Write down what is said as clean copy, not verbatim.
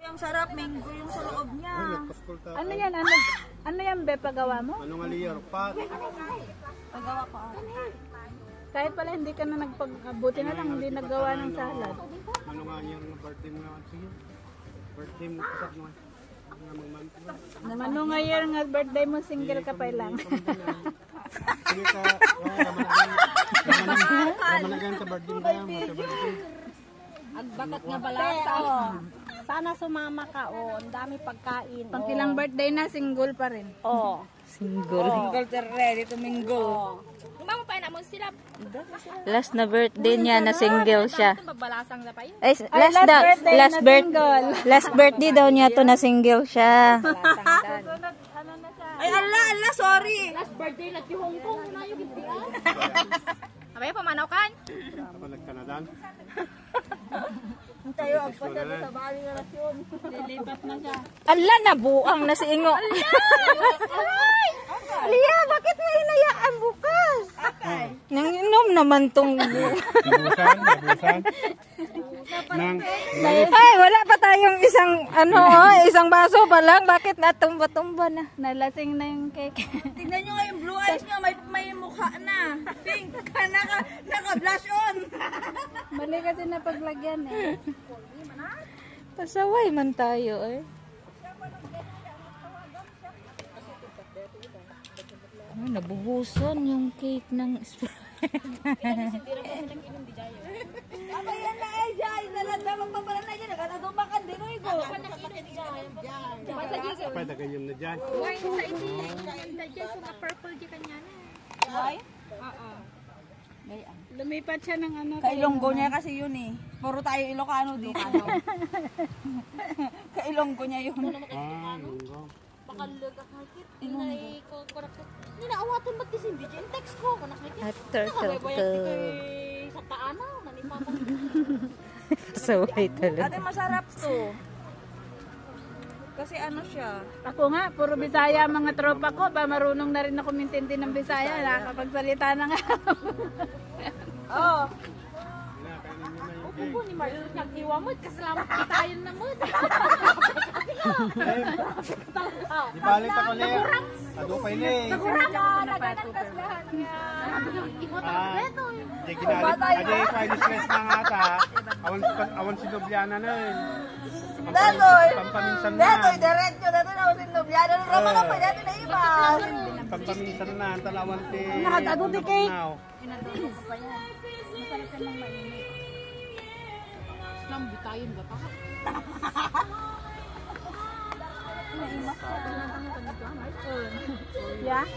Yung sarap, mango yung sa loob niya. Ano yan? Ano yan, be, pagawa mo? Anong aliyar? Pat. Pagawa ko ako. Kahit pala hindi ka na buti na lang hindi naggawa ng salad. Ano nga yung birthday mo naman? Sige. Birthday mo kasap naman. Ano nga year nga birthday mo, single ka pa lang. Sige ka. Ramanagan sa birthday mo kaya. Agbakat nga balasa. Sana sumama ka, ang dami pagkain. Pang ilang birthday na, single pa rin. Single. Single ready to mingle. Umamo pa na mo sila. Last na birthday niya na single siya. Babalasang na pa yun. Ay, last birthday daw niya to na single siya. Ay, ala, sorry. Last birthday na ti Hong Kong na yung gimpian. Abay pamanaw kan? Palag ka na dan. Tayo ang pasya sa bali na rasyon. Lilipat na siya. Ala, nabuang na si Ingo. Lia, bakit may hinayaan bukas? Nanginom naman tong... Busan. Ay, wala pa tayong isang baso pa lang. Bakit natumba-tumba na? Nalasing na yung cake. Tingnan nyo nga yung blue eyes nyo, may mukha na. Pink, naka-blush on. Mali kasi na paglagyan eh. Pasaway man tayo eh. Nabuhusan yung cake ng Apa yan na ay jay, nalandamang pa pala na dyan, nagkanadumakan din ko ito. Pwede ganyan na dyan. Why sa iti? Dahil sa mga purple di kanya na. Why? Lumipat siya ng ano. Kailonggo niya kasi yun eh. Puro tayo Ilocano dito. Kailonggo niya yun. Lunggo. Bakalog ka kahit. Inay ko korakot. Ninaawaton ba't kasi video? Yung text ko. At turtle ko. Sa kaana. Nanipapan. Saway talaga. Ate, masarap to. Kasi ano siya. Ako nga, puro Bisaya mga tropa ko. Ba marunong na rin ako mintindi ng Bisaya. Nakakapagsalita na nga. Oh. Opo ni Marlon nag-iwa mo. Kasalamat kitayin na mo. Di balik ako na yan. Adupay na eh. Naganan kas lahat nga. Ikot ang reto. Di ginalit. Adi, Chinese stress na nga ta. Awan si Dubliana na yun. Datoy! Pampaminsan na. Datoy, diretso. Datoy na ako sinubyado. Ano naman ako? Dati na iba. Pampaminsan na. Talawan ti. Nakatago ti cake. Islam bitayin ba pa? Yeah?